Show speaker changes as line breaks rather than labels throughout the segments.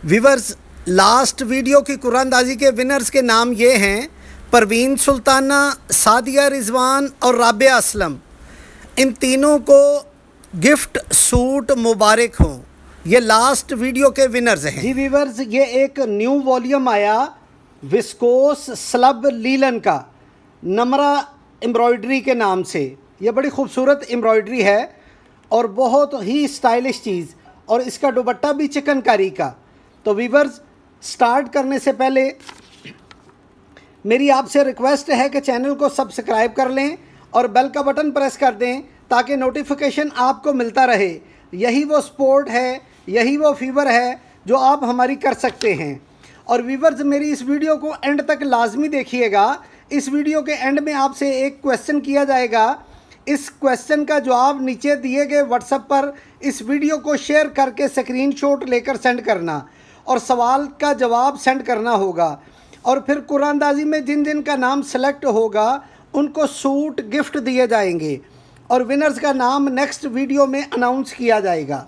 Viewers, last video की कुरानदाजी के winners के नाम ये हैं परवीन सुल्ताना, सादिया रिजवान और राबिया असलम। इन तीनों को गिफ्ट सूट मुबारक हों। ये लास्ट वीडियो के विनर्स हैं। जी व्यूवर्स, ये एक न्यू वॉल्यूम आया विस्कोस स्लब लीलन का, नमरा एम्ब्रॉयडरी के नाम से। ये बड़ी खूबसूरत एम्ब्रॉयडरी है और बहुत ही स्टाइलिश चीज़, और इसका दुपट्टा भी चिकनकारी का। तो व्यूवर्स, स्टार्ट करने से पहले मेरी आपसे रिक्वेस्ट है कि चैनल को सब्सक्राइब कर लें और बेल का बटन प्रेस कर दें ताकि नोटिफिकेशन आपको मिलता रहे। यही वो सपोर्ट है, यही वो फीवर है जो आप हमारी कर सकते हैं। और व्यूवर्स, मेरी इस वीडियो को एंड तक लाजमी देखिएगा। इस वीडियो के एंड में आपसे एक क्वेश्चन किया जाएगा। इस क्वेश्चन का जवाब नीचे दिए गए व्हाट्सएप पर इस वीडियो को शेयर करके स्क्रीनशॉट लेकर सेंड करना और सवाल का जवाब सेंड करना होगा। और फिर कुरानदाजी में जिन जिन का नाम सेलेक्ट होगा उनको सूट गिफ्ट दिए जाएंगे और विनर्स का नाम नेक्स्ट वीडियो में अनाउंस किया जाएगा।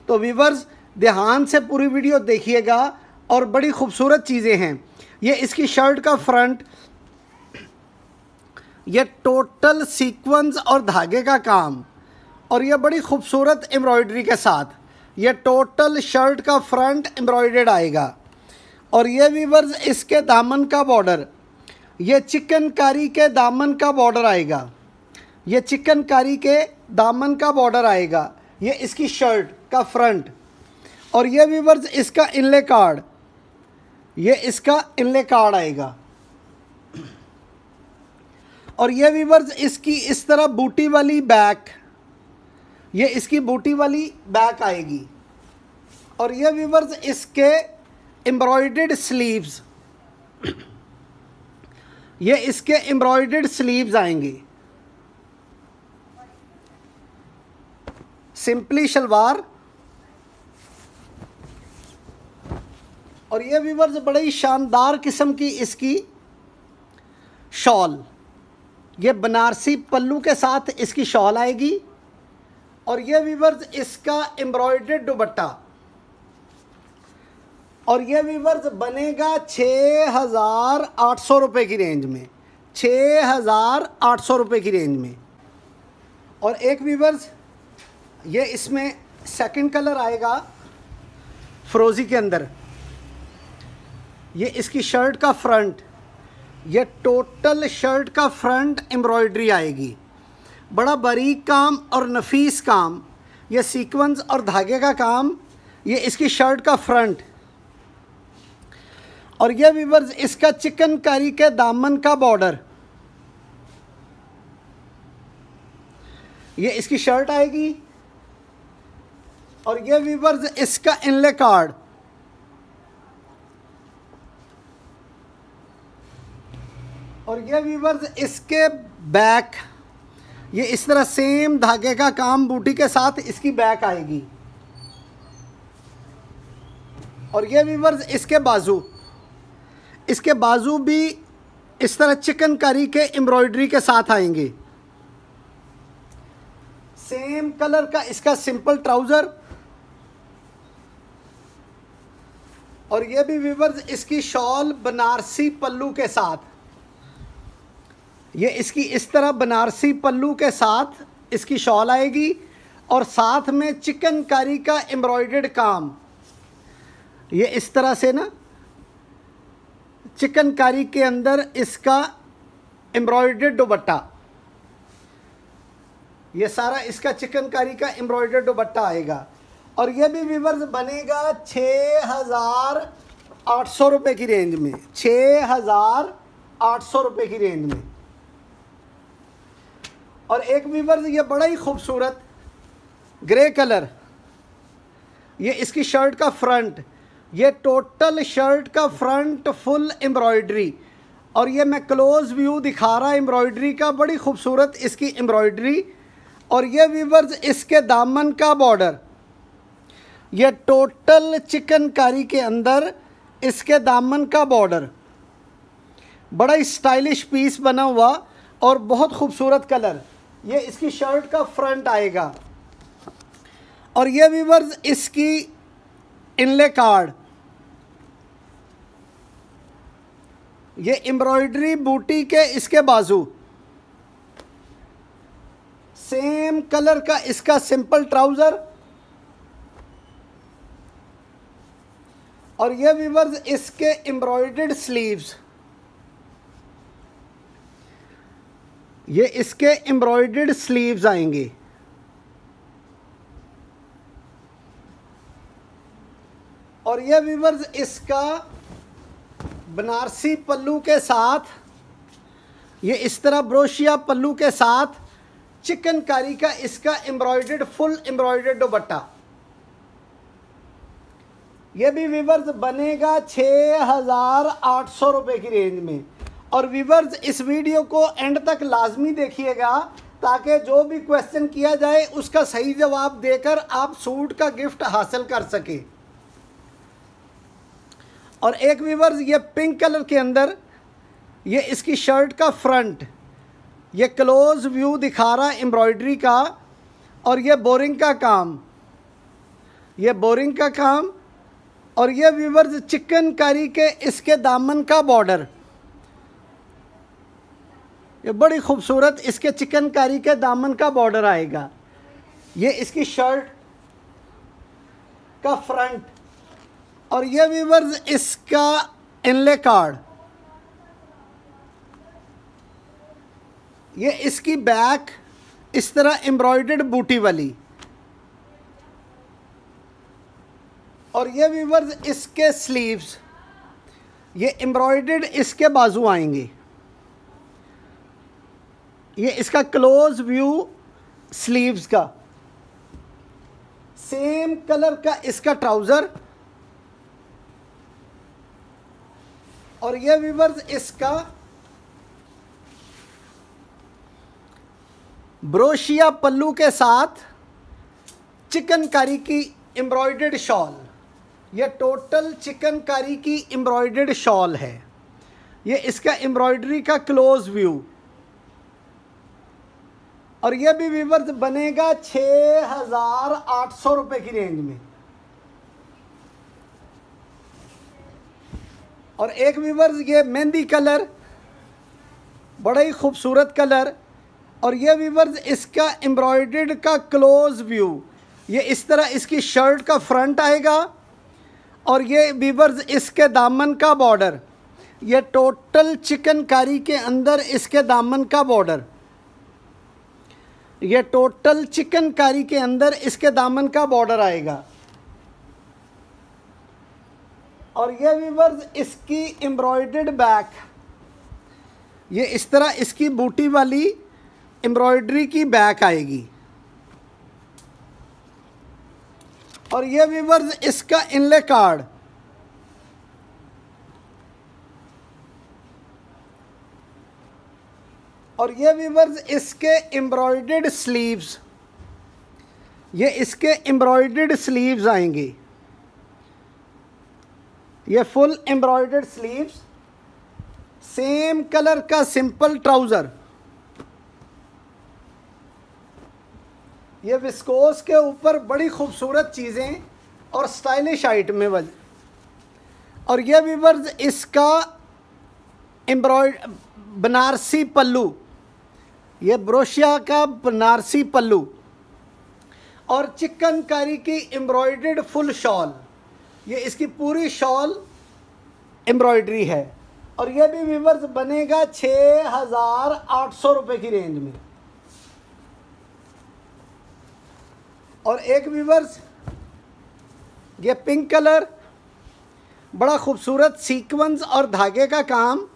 तो व्यूवर्स, ध्यान से पूरी वीडियो देखिएगा और बड़ी खूबसूरत चीज़ें हैं। ये इसकी शर्ट का फ्रंट, ये टोटल सीक्वेंस और धागे का काम, और ये बड़ी खूबसूरत एम्ब्रॉयडरी के साथ ये टोटल शर्ट का फ्रंट एम्ब्रॉयडर्ड आएगा। और ये व्यूवर्स, इसके दामन का बॉर्डर, ये चिकनकारी के दामन का बॉर्डर आएगा। ये चिकनकारी के दामन का बॉर्डर आएगा। ये इसकी शर्ट का फ्रंट। और ये व्यूवर्स, इसका इनले कार्ड, ये इसका इनले कार्ड आएगा। और ये व्यूवर्स, इसकी इस तरह बूटी वाली बैक, ये इसकी बूटी वाली बैक आएगी। और ये व्यूवर्स, इसके एम्ब्रॉयडर्ड स्लीव्स, ये इसके एम्ब्रॉयडर्ड स्लीव्स आएंगे। सिंपली शलवार। और ये व्यूवर्स, बड़े ही शानदार किस्म की इसकी शॉल, ये बनारसी पल्लू के साथ इसकी शॉल आएगी। और ये व्यूवर्स, इसका एम्ब्रॉयडर्ड दुपट्टा। और ये व्यूवर्स बनेगा 6,800 रुपये की रेंज में, 6,800 रुपये की रेंज में। और एक व्यूवर्स, ये इसमें सेकंड कलर आएगा फ्रोज़ी के अंदर। ये इसकी शर्ट का फ्रंट, ये टोटल शर्ट का फ्रंट एम्ब्रॉयडरी आएगी। बड़ा बारीक काम और नफीस काम, ये सीक्वेंस और धागे का काम। ये इसकी शर्ट का फ्रंट। और ये व्यूवर्स, इसका चिकनकारी के दामन का बॉर्डर, ये इसकी शर्ट आएगी। और ये व्यूवर्स, इसका इनले कार्ड, और ये व्यूवर्स, इसके बैक, ये इस तरह सेम धागे का काम बूटी के साथ इसकी बैक आएगी। और ये व्यूवर्स, इसके बाजू, इसके बाजू भी इस तरह चिकनकारी के एम्ब्रॉयडरी के साथ आएंगे। सेम कलर का इसका सिंपल ट्राउज़र। और ये भी व्यूवर्स, इसकी शॉल बनारसी पल्लू के साथ, ये इसकी इस तरह बनारसी पल्लू के साथ इसकी शॉल आएगी। और साथ में चिकनकारी का एम्ब्रॉयडर्ड काम, ये इस तरह से ना चिकनकारी के अंदर इसका एम्ब्रॉयडर्ड दुपट्टा, ये सारा इसका चिकनकारी का एम्ब्रॉयडर्ड दुपट्टा आएगा। और ये भी व्यूवर्स बनेगा 6,800 रुपये की रेंज में, 6,800 रुपये की रेंज में। और एक व्यूवर्स, ये बड़ा ही खूबसूरत ग्रे कलर, ये इसकी शर्ट का फ्रंट, ये टोटल शर्ट का फ्रंट फुल एम्ब्रॉयडरी। और ये मैं क्लोज व्यू दिखा रहा एम्ब्रॉयडरी का, बड़ी खूबसूरत इसकी एम्ब्रॉयडरी। और ये व्यूवर्स, इसके दामन का बॉर्डर, ये टोटल चिकनकारी के अंदर इसके दामन का बॉर्डर। बड़ा ही स्टाइलिश पीस बना हुआ और बहुत खूबसूरत कलर। ये इसकी शर्ट का फ्रंट आएगा। और ये व्यूवर्स, इसकी इनले कार्ड, ये एम्ब्रॉयडरी बूटी के इसके बाजू, सेम कलर का इसका सिंपल ट्राउज़र, और ये व्यूअर्स इसके एम्ब्रॉयडर्ड स्लीव्स, ये इसके एम्ब्रॉयडर्ड स्लीव्स आएंगे। और ये व्यूअर्स इसका बनारसी पल्लू के साथ, ये इस तरह ब्रोशिया पल्लू के साथ चिकनकारी का इसका एम्ब्रॉयडर्ड फुल एम्ब्रॉयडर्ड दुपट्टा। ये भी व्यूअर्स बनेगा 6,800 रुपये की रेंज में। और व्यूअर्स इस वीडियो को एंड तक लाजमी देखिएगा ताकि जो भी क्वेश्चन किया जाए उसका सही जवाब देकर आप सूट का गिफ्ट हासिल कर सके। और एक व्यूअर्स ये पिंक कलर के अंदर, ये इसकी शर्ट का फ्रंट, ये क्लोज व्यू दिखा रहा है एम्ब्रॉयडरी का, और ये बोरिंग का काम, ये बोरिंग का काम। और ये व्यूअर्स चिकनकारी के इसके दामन का बॉर्डर, ये बड़ी खूबसूरत इसके चिकनकारी के दामन का बॉर्डर आएगा। ये इसकी शर्ट का फ्रंट, और ये व्यूअर्स इसका इनले कार्ड, ये इसकी बैक इस तरह एम्ब्रॉयडर्ड बूटी वाली, और ये व्यूअर्स इसके स्लीव्स, ये एम्ब्रॉयडर्ड इसके बाजू आएंगे। ये इसका क्लोज व्यू स्लीव्स का, सेम कलर का इसका ट्राउज़र, और ये व्यूअर्स इसका ब्रोशिया पल्लू के साथ चिकनकारी की एम्ब्रॉयडर्ड शॉल। ये टोटल चिकनकारी की एम्ब्रॉयडर्ड शॉल है। ये इसका एम्ब्रॉयडरी का क्लोज व्यू, और ये भी व्यूअर्स बनेगा 6,800 रुपये की रेंज में। और एक व्यूअर्स ये मेहंदी कलर, बड़ा ही खूबसूरत कलर, और ये व्यूअर्स इसका एम्ब्रॉयडर्ड का क्लोज व्यू, ये इस तरह इसकी शर्ट का फ्रंट आएगा, और ये व्यूअर्स इसके दामन का बॉर्डर, ये टोटल चिकनकारी के अंदर इसके दामन का बॉर्डर, ये टोटल चिकनकारी के अंदर इसके दामन का बॉर्डर आएगा। और ये व्यूअर्स इसकी एम्ब्रॉयडर्ड बैक, ये इस तरह इसकी बूटी वाली एम्ब्रॉयडरी की बैक आएगी। और ये व्यूअर्स इसका इनले कार्ड, और ये व्यूअर्स इसके एम्ब्रॉयडर्ड स्लीव्स, ये इसके एम्ब्रॉयडर्ड स्लीव्स आएंगे। ये full embroidered sleeves, same colour का सिंपल ट्राउज़र, ये विस्कोस के ऊपर बड़ी खूबसूरत चीज़ें और स्टाइलिश आइटमें वाली। और ये व्यूअर्स इसका बनारसी पल्लू, ये ब्रोशिया का बनारसी पल्लू, और चिकनकारी की एम्ब्रॉयडर्ड फुल शॉल, ये इसकी पूरी शॉल एम्ब्रॉयडरी है। और ये भी व्यूअर्स बनेगा 6,800 रुपये की रेंज में। और एक व्यूअर्स ये पिंक कलर, बड़ा खूबसूरत सीक्वेंस और धागे का काम,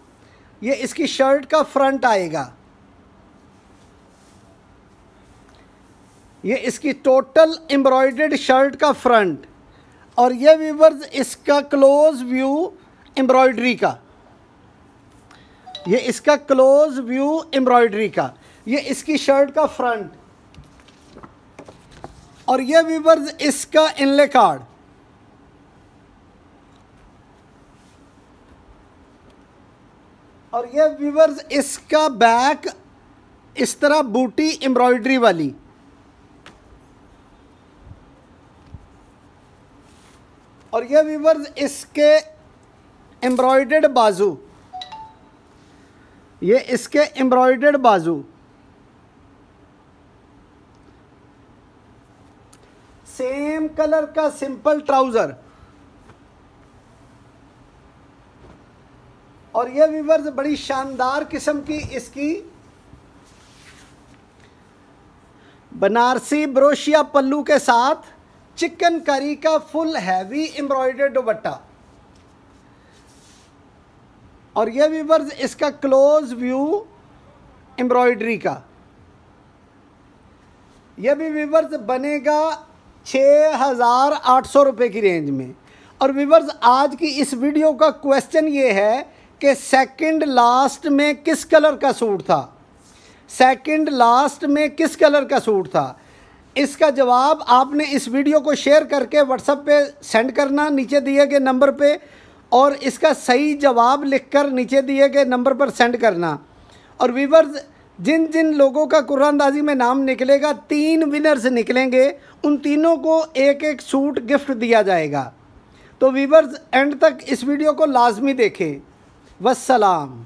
ये इसकी शर्ट का फ्रंट आएगा, ये इसकी टोटल एम्ब्रॉयडर्ड शर्ट का फ्रंट। और ये व्यूअर्स इसका क्लोज व्यू एम्ब्रॉयडरी का, ये इसका क्लोज व्यू एम्ब्रॉयडरी का, ये इसकी शर्ट का फ्रंट। और ये व्यूअर्स इसका इनले कार्ड, और ये व्यूअर्स इसका बैक इस तरह बूटी एम्ब्रॉयडरी वाली, और ये व्यूअर्स इसके एम्ब्रॉयडर्ड बाजू, ये इसके एम्ब्रॉयडर्ड बाजू, सेम कलर का सिंपल ट्राउज़र। और ये व्यूअर्स बड़ी शानदार किस्म की इसकी बनारसी ब्रोशिया पल्लू के साथ चिकनकारी का फुल हैवी एम्ब्रॉयडर्ड दुपट्टा। और ये व्यूअर्स इसका क्लोज व्यू एम्ब्रॉयडरी का। यह भी व्यूअर्स बनेगा 6,800 रुपये की रेंज में। और व्यूअर्स आज की इस वीडियो का क्वेश्चन ये है कि सेकंड लास्ट में किस कलर का सूट था, सेकंड लास्ट में किस कलर का सूट था। इसका जवाब आपने इस वीडियो को शेयर करके व्हाट्सएप पे सेंड करना नीचे दिए गए नंबर पे, और इसका सही जवाब लिखकर नीचे दिए गए नंबर पर सेंड करना। और व्यूअर्स जिन जिन लोगों का कुरानंदाजी में नाम निकलेगा, 3 विनर्स निकलेंगे, उन तीनों को एक एक सूट गिफ्ट दिया जाएगा। तो व्यूअर्स एंड तक इस वीडियो को लाजमी देखें। वस्सलाम।